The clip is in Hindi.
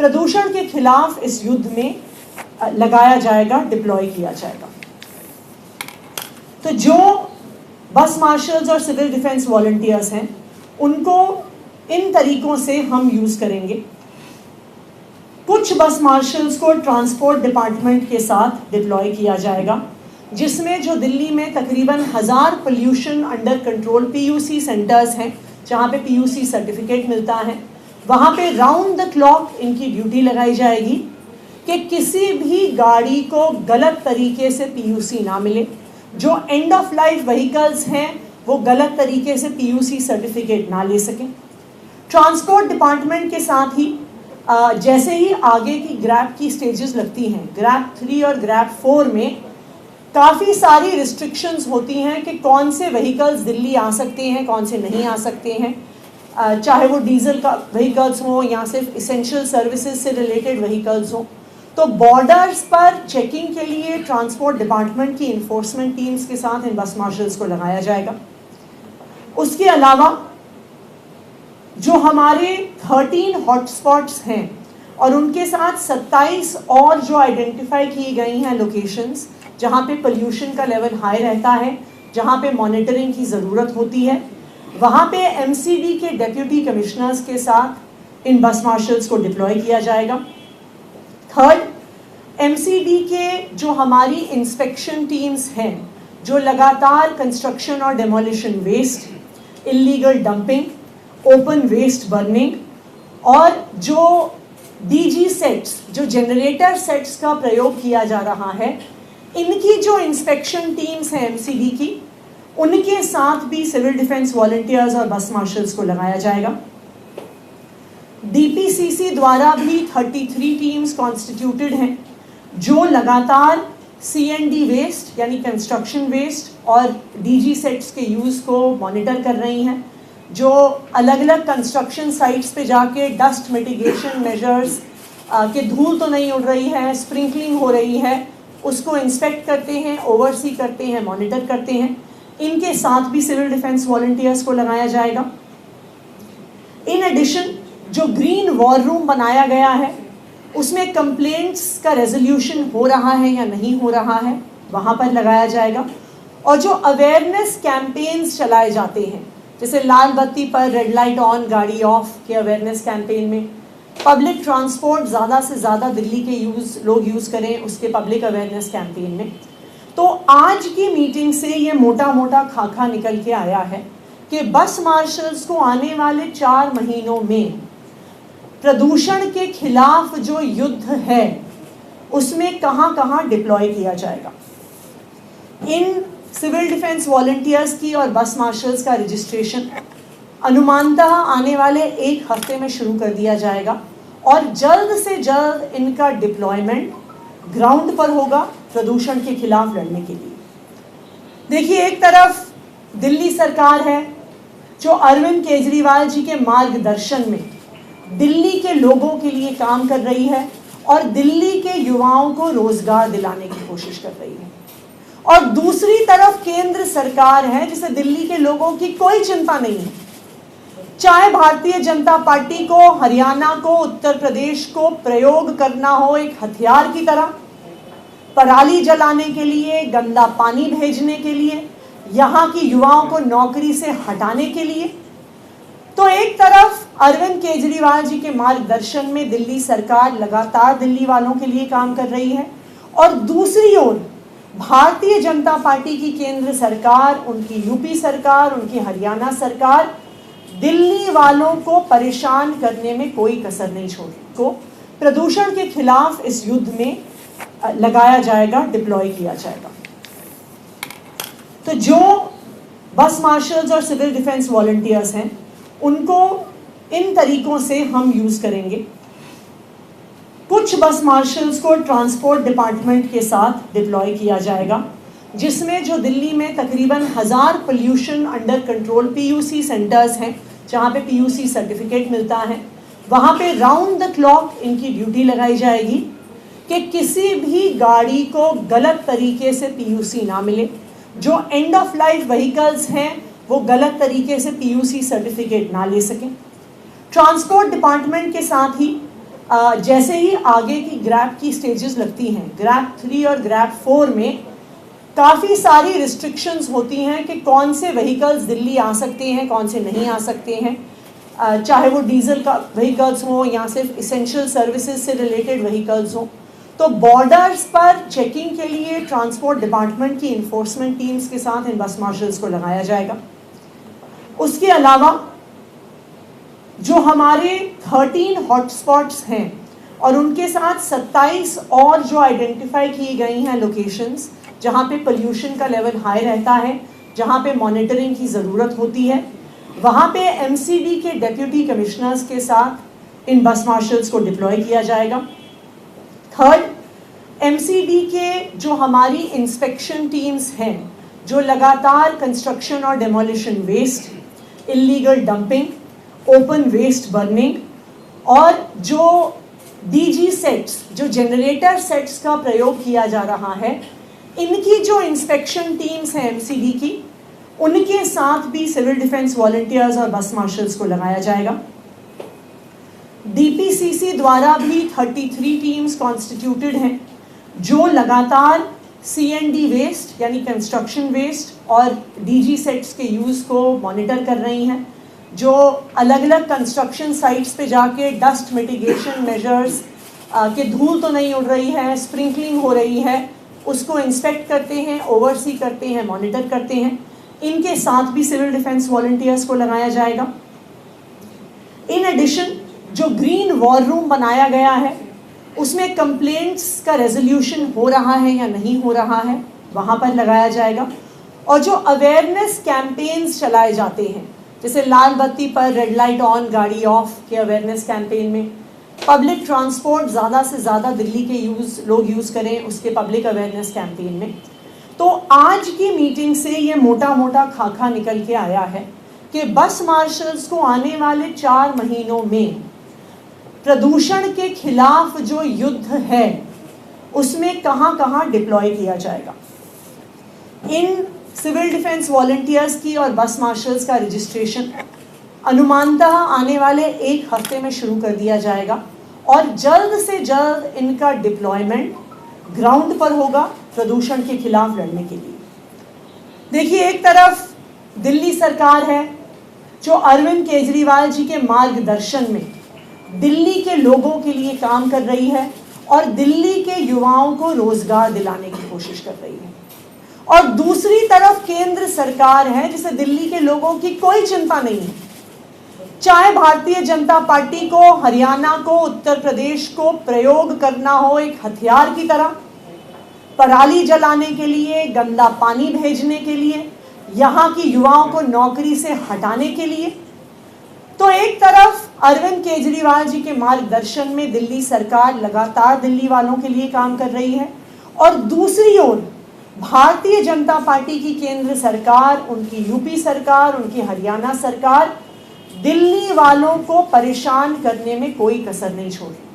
प्रदूषण के खिलाफ इस युद्ध में लगाया जाएगा, डिप्लॉय किया जाएगा। तो जो बस मार्शल्स और सिविल डिफेंस वॉलंटियर्स हैं उनको इन तरीकों से हम यूज़ करेंगे। कुछ बस मार्शल्स को ट्रांसपोर्ट डिपार्टमेंट के साथ डिप्लॉय किया जाएगा, जिसमें जो दिल्ली में तकरीबन 1000 pollution under control PUC centres हैं जहाँ पे PUC सर्टिफिकेट मिलता है, वहाँ पे राउंड द क्लॉक इनकी ड्यूटी लगाई जाएगी कि किसी भी गाड़ी को गलत तरीके से PUC ना मिले। जो एंड ऑफ लाइफ व्हीकल्स हैं वो गलत तरीके से PUC सर्टिफिकेट ना ले सकें। ट्रांसपोर्ट डिपार्टमेंट के साथ ही जैसे ही आगे की ग्रैब की स्टेजेस लगती हैं, ग्रैब 3 और ग्रैब 4 में काफ़ी सारी रिस्ट्रिक्शंस होती हैं कि कौन से व्हीकल्स दिल्ली आ सकते हैं, कौन से नहीं आ सकते हैं, चाहे वो डीजल का व्हीकल्स हों या सिर्फ इसेंशियल सर्विसेज से रिलेटेड व्हीकल्स हों। तो बॉर्डर्स पर चेकिंग के लिए ट्रांसपोर्ट डिपार्टमेंट की इन्फोर्समेंट टीम्स के साथ इन बस मार्शल्स को लगाया जाएगा। उसके अलावा जो हमारे 13 हॉटस्पॉट्स हैं और उनके साथ 27 और जो आइडेंटिफाई की गई हैं लोकेशंस जहाँ पे पोल्यूशन का लेवल हाई रहता है, जहाँ पे मॉनिटरिंग की ज़रूरत होती है, वहाँ पे MCD के डेप्यूटी कमिश्नर्स के साथ इन बस मार्शल्स को डिप्लॉय किया जाएगा। थर्ड, MCD के जो हमारी इंस्पेक्शन टीम्स हैं जो लगातार कंस्ट्रक्शन और demolition waste, illegal dumping, open waste burning और जो DG सेट्स, जो जनरेटर सेट्स का प्रयोग किया जा रहा है, इनकी जो इंस्पेक्शन टीम्स हैं MCD की, उनके साथ भी सिविल डिफेंस वॉलंटियर्स और बस मार्शल्स को लगाया जाएगा। DPCC द्वारा भी 33 टीम्स कॉन्स्टिट्यूटेड हैं जो लगातार CND वेस्ट यानी कंस्ट्रक्शन वेस्ट और DG सेट्स के यूज़ को मॉनिटर कर रही हैं, जो अलग अलग कंस्ट्रक्शन साइट्स पे जाके डस्ट मिटिगेशन मेजर्स के धूल तो नहीं उड़ रही है, स्प्रिंकलिंग हो रही है, उसको इंस्पेक्ट करते हैं, ओवरसी करते हैं, मॉनिटर करते हैं। इनके साथ भी सिविल डिफेंस वॉलंटियर्स को लगाया जाएगा। इन एडिशन जो ग्रीन वॉर रूम बनाया गया है उसमें कंप्लेंट्स का रेजोल्यूशन हो रहा है या नहीं हो रहा है, वहाँ पर लगाया जाएगा। और जो अवेयरनेस कैंपेन्स चलाए जाते हैं, जैसे लाल बत्ती पर रेड लाइट ऑन गाड़ी ऑफ के अवेयरनेस कैंपेन में, पब्लिक ट्रांसपोर्ट ज़्यादा से ज़्यादा दिल्ली के लोग यूज़ करें उसके पब्लिक अवेयरनेस कैंपेन में। तो आज की मीटिंग से ये मोटा मोटा खाका निकल के आया है कि बस मार्शल्स को आने वाले 4 महीनों में प्रदूषण के खिलाफ जो युद्ध है उसमें कहाँ कहाँ डिप्लॉय किया जाएगा। इन सिविल डिफेंस वॉलंटियर्स की और बस मार्शल्स का रजिस्ट्रेशन अनुमानतः आने वाले 1 हफ्ते में शुरू कर दिया जाएगा और जल्द से जल्द इनका डिप्लॉयमेंट ग्राउंड पर होगा प्रदूषण के खिलाफ लड़ने के लिए। देखिए, एक तरफ दिल्ली सरकार है जो अरविंद केजरीवाल जी के मार्गदर्शन में दिल्ली के लोगों के लिए काम कर रही है और दिल्ली के युवाओं को रोजगार दिलाने की कोशिश कर रही है, और दूसरी तरफ केंद्र सरकार है जिसे दिल्ली के लोगों की कोई चिंता नहीं है। चाहे भारतीय जनता पार्टी को हरियाणा को, उत्तर प्रदेश को प्रयोग करना हो एक हथियार की तरह, पराली जलाने के लिए, गंदा पानी भेजने के लिए, यहाँ की युवाओं को नौकरी से हटाने के लिए, तो एक तरफ अरविंद केजरीवाल जी के मार्गदर्शन में दिल्ली सरकार लगातार दिल्ली वालों के लिए काम कर रही है, और दूसरी ओर भारतीय जनता पार्टी की केंद्र सरकार, उनकी यूपी सरकार, उनकी हरियाणा सरकार दिल्ली वालों को परेशान करने में कोई कसर नहीं छोड़ी। को प्रदूषण के खिलाफ इस युद्ध में लगाया जाएगा, डिप्लॉय किया जाएगा। तो जो बस मार्शल्स और सिविल डिफेंस वॉलंटियर्स हैं उनको इन तरीकों से हम यूज़ करेंगे। कुछ बस मार्शल्स को ट्रांसपोर्ट डिपार्टमेंट के साथ डिप्लॉय किया जाएगा, जिसमें जो दिल्ली में तकरीबन 1000 pollution under control PUC centres हैं जहाँ पे PUC सर्टिफिकेट मिलता है, वहाँ पे राउंड द क्लॉक इनकी ड्यूटी लगाई जाएगी कि किसी भी गाड़ी को गलत तरीके से PUC ना मिले। जो एंड ऑफ लाइफ व्हीकल्स हैं वो गलत तरीके से PUC सर्टिफिकेट ना ले सकें। ट्रांसपोर्ट डिपार्टमेंट के साथ ही जैसे ही आगे की ग्रैप की स्टेजेस लगती हैं, ग्रैप 3 और ग्रैप 4 में काफ़ी सारी रिस्ट्रिक्शंस होती हैं कि कौन से व्हीकल्स दिल्ली आ सकते हैं, कौन से नहीं आ सकते हैं, चाहे वो डीजल का व्हीकल्स हों या सिर्फ इसेंशियल सर्विसेज से रिलेटेड व्हीकल्स हों। तो बॉर्डर्स पर चेकिंग के लिए ट्रांसपोर्ट डिपार्टमेंट की इन्फोर्समेंट टीम्स के साथ इन बस मार्शल्स को लगाया जाएगा। उसके अलावा जो हमारे 13 हॉटस्पॉट्स हैं और उनके साथ 27 और जो आइडेंटिफाई की गई हैं लोकेशंस जहाँ पे पोल्यूशन का लेवल हाई रहता है, जहाँ पे मॉनिटरिंग की ज़रूरत होती है, वहाँ पे एमसीडी के डेप्यूटी कमिश्नर्स के साथ इन बस मार्शल्स को डिप्लॉय किया जाएगा। थर्ड, एमसीडी के जो हमारी इंस्पेक्शन टीम्स हैं जो लगातार कंस्ट्रक्शन और demolition waste, illegal dumping, open waste burning और जो डीजी सेट्स, जो जनरेटर सेट्स का प्रयोग किया जा रहा है, इनकी जो इंस्पेक्शन टीम्स हैं एमसीडी की, उनके साथ भी सिविल डिफेंस वॉलंटियर्स और बस मार्शल्स को लगाया जाएगा। डीपीसीसी द्वारा भी 33 टीम्स कॉन्स्टिट्यूटेड हैं जो लगातार सीएनडी वेस्ट यानी कंस्ट्रक्शन वेस्ट और डीजी सेट्स के यूज़ को मॉनिटर कर रही हैं, जो अलग अलग कंस्ट्रक्शन साइट्स पे जाके डस्ट मिटिगेशन मेजर्स के धूल तो नहीं उड़ रही है, स्प्रिंकलिंग हो रही है, उसको इंस्पेक्ट करते हैं, ओवरसी करते हैं, मॉनिटर करते हैं। इनके साथ भी सिविल डिफेंस वॉलंटियर्स को लगाया जाएगा। इन एडिशन जो ग्रीन वॉर रूम बनाया गया है उसमें कंप्लेंट्स का रेजोल्यूशन हो रहा है या नहीं हो रहा है, वहाँ पर लगाया जाएगा। और जो अवेयरनेस कैंपेन्स चलाए जाते हैं, जैसे लाल बत्ती पर रेड लाइट ऑन गाड़ी ऑफ के अवेयरनेस कैंपेन में, पब्लिक ट्रांसपोर्ट ज़्यादा से ज़्यादा दिल्ली के लोग यूज़ करें उसके पब्लिक अवेयरनेस कैंपेन में। तो आज की मीटिंग से ये मोटा मोटा खाका निकल के आया है कि बस मार्शल्स को आने वाले 4 महीनों में प्रदूषण के खिलाफ जो युद्ध है उसमें कहाँ कहाँ डिप्लॉय किया जाएगा। इन सिविल डिफेंस वॉलंटियर्स की और बस मार्शल्स का रजिस्ट्रेशन अनुमानतः आने वाले 1 हफ्ते में शुरू कर दिया जाएगा और जल्द से जल्द इनका डिप्लॉयमेंट ग्राउंड पर होगा प्रदूषण के खिलाफ लड़ने के लिए। देखिए, एक तरफ दिल्ली सरकार है जो अरविंद केजरीवाल जी के मार्गदर्शन में दिल्ली के लोगों के लिए काम कर रही है और दिल्ली के युवाओं को रोजगार दिलाने की कोशिश कर रही है, और दूसरी तरफ केंद्र सरकार है जिसे दिल्ली के लोगों की कोई चिंता नहीं है। चाहे भारतीय जनता पार्टी को हरियाणा को, उत्तर प्रदेश को प्रयोग करना हो एक हथियार की तरह, पराली जलाने के लिए, गंदा पानी भेजने के लिए, यहाँ की युवाओं को नौकरी से हटाने के लिए, तो एक तरफ अरविंद केजरीवाल जी के मार्गदर्शन में दिल्ली सरकार लगातार दिल्ली वालों के लिए काम कर रही है, और दूसरी ओर भारतीय जनता पार्टी की केंद्र सरकार, उनकी यूपी सरकार, उनकी हरियाणा सरकार दिल्ली वालों को परेशान करने में कोई कसर नहीं छोड़ी।